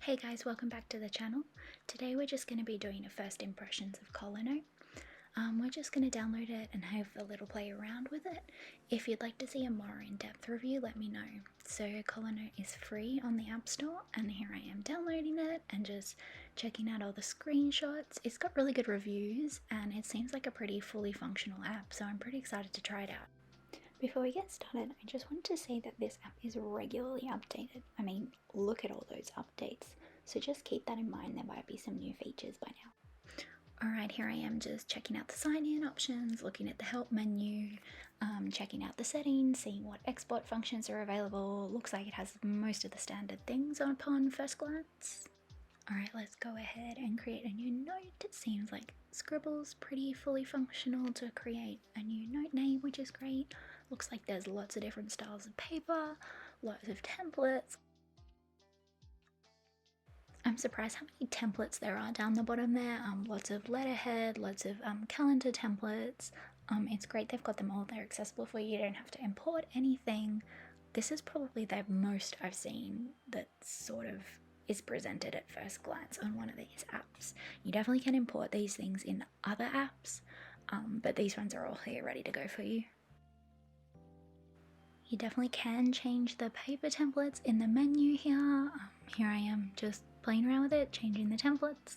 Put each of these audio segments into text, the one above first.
Hey guys, welcome back to the channel. Today we're just going to be doing a first impressions of CollaNote. We're just going to download it and have a little play around with it. If you'd like to see a more in-depth review, let me know. So CollaNote is free on the App Store, and here I am downloading it and just checking out all the screenshots. It's got really good reviews and it seems like a pretty fully functional app, so I'm pretty excited to try it out. Before we get started, I just wanted to say that this app is regularly updated. I mean, look at all those updates. So just keep that in mind, there might be some new features by now. Alright, here I am just checking out the sign-in options, looking at the help menu, checking out the settings, seeing what export functions are available. Looks like it has most of the standard things upon first glance. Alright, let's go ahead and create a new note. It seems like Scribble's pretty fully functional to create a new note name, which is great. Looks like there's lots of different styles of paper, lots of templates. I'm surprised how many templates there are down the bottom there. Lots of letterhead, lots of calendar templates. It's great they've got them all there accessible for you. You don't have to import anything. This is probably the most I've seen that sort of is presented at first glance on one of these apps. You definitely can import these things in other apps, but these ones are all here ready to go for you. You definitely can change the paper templates in the menu here. Here I am just playing around with it, changing the templates.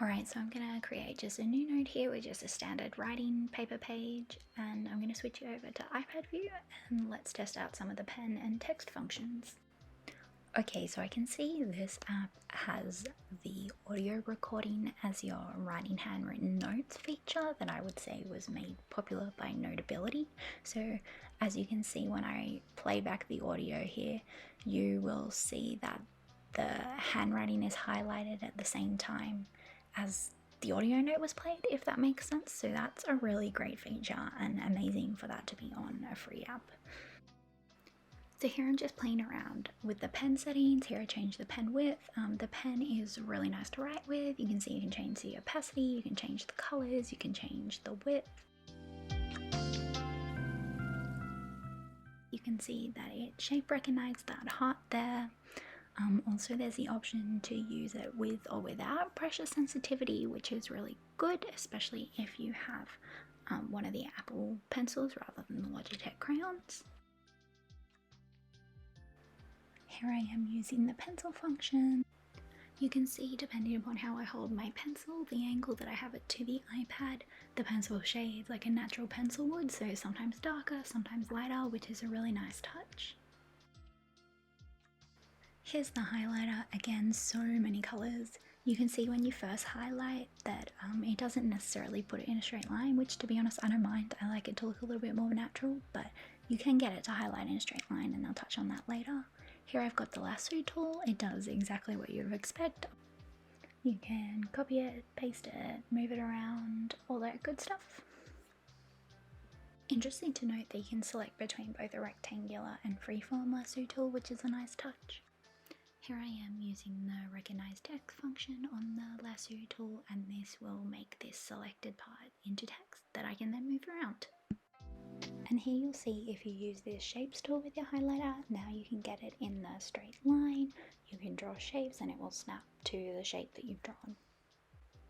Alright, so I'm going to create just a new note here with just a standard writing paper page, and I'm going to switch you over to iPad view and let's test out some of the pen and text functions. Okay, so I can see this app has the audio recording as your writing handwritten notes feature that I would say was made popular by Notability. So as you can see when I play back the audio here, you will see that the handwriting is highlighted at the same time as the audio note was played, if that makes sense. So that's a really great feature and amazing for that to be on a free app. So here I'm just playing around with the pen settings. Here I changed the pen width. The pen is really nice to write with. You can see you can change the opacity, you can change the colors, you can change the width. You can see that it shape recognized that heart there. Also there's the option to use it with or without pressure sensitivity, which is really good, especially if you have one of the Apple pencils rather than the Logitech crayons. Here I am using the pencil function. You can see, depending upon how I hold my pencil, the angle that I have it to the iPad, the pencil shades like a natural pencil would, so sometimes darker, sometimes lighter, which is a really nice touch. Here's the highlighter. Again, so many colors. You can see when you first highlight that it doesn't necessarily put it in a straight line, which to be honest I don't mind. I like it to look a little bit more natural, but you can get it to highlight in a straight line, and I'll touch on that later. Here I've got the lasso tool. It does exactly what you would expect. You can copy it, paste it, move it around, all that good stuff. Interesting to note that you can select between both a rectangular and freeform lasso tool, which is a nice touch. Here I am using the recognize text function on the lasso tool, and this will make this selected part into text that I can then move around. And here you'll see if you use this shapes tool with your highlighter, now you can get it in the straight line. You can draw shapes and it will snap to the shape that you've drawn.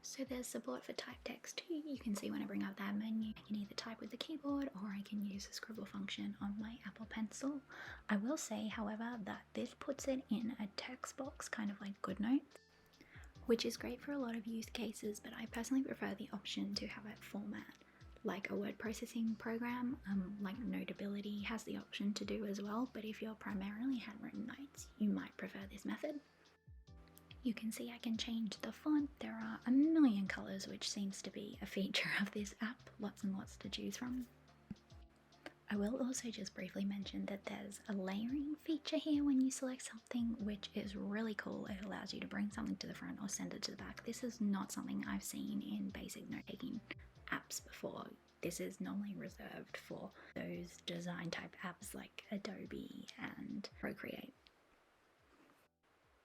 So there's support for type text too. You can see when I bring up that menu, I can either type with the keyboard or I can use the scribble function on my Apple Pencil. I will say, however, that this puts it in a text box, kind of like GoodNotes, which is great for a lot of use cases, but I personally prefer the option to have it format like a word processing program, like Notability has the option to do as well, but if you're primarily handwritten notes, you might prefer this method. You can see I can change the font. There are a million colors, which seems to be a feature of this app, lots and lots to choose from. I will also just briefly mention that there's a layering feature here when you select something, which is really cool. It allows you to bring something to the front or send it to the back. This is not something I've seen in basic note-taking apps before. This is normally reserved for those design type apps like Adobe and Procreate.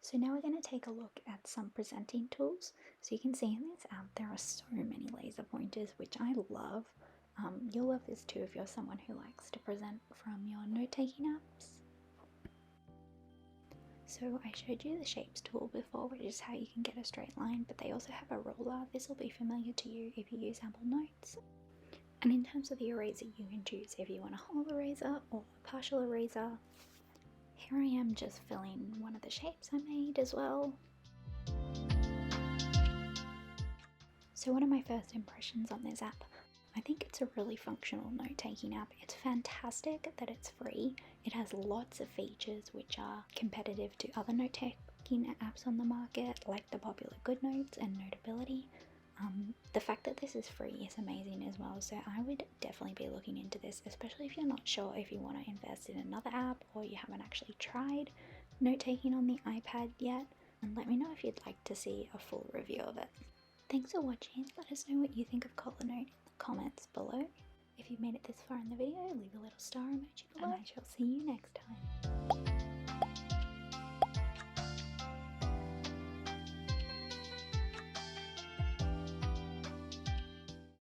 So now we're going to take a look at some presenting tools. So you can see in this app there are so many laser pointers, which I love. You'll love this too if you're someone who likes to present from your note-taking apps. So I showed you the shapes tool before, which is how you can get a straight line, but they also have a ruler. This will be familiar to you if you use Apple Notes. And in terms of the eraser, you can choose if you want a whole eraser or a partial eraser. Here I am just filling one of the shapes I made as well. So what are my first impressions on this app? I think it's a really functional note-taking app. It's fantastic that it's free. It has lots of features which are competitive to other note-taking apps on the market, like the popular GoodNotes and Notability. The fact that this is free is amazing as well, so I would definitely be looking into this, especially if you're not sure if you want to invest in another app or you haven't actually tried note-taking on the iPad yet. And let me know if you'd like to see a full review of it. Thanks for watching. Let us know what you think of CollaNote in the comments below. If you've made it this far in the video, leave a little star emoji below, and I shall see you next time.